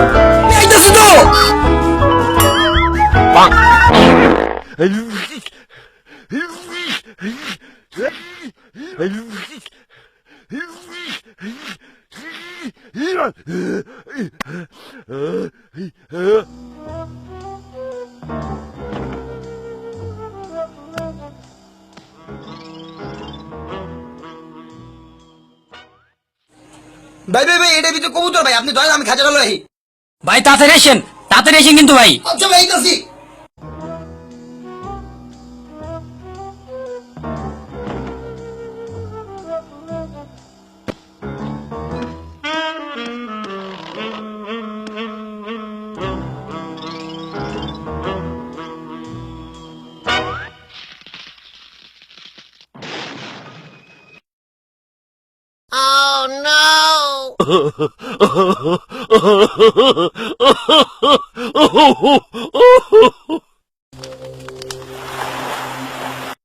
আইতাছে তো। ভাই ভাই ভাই, এটার ভিতরে কবুতর ভাই, আপনি ধরেন আমি খাঁচাটা লই। ভাই তাড়াতাড়ি আসেন কিন্তু ভাই। আচ্ছা ভাই, আইতাছি। Oh no!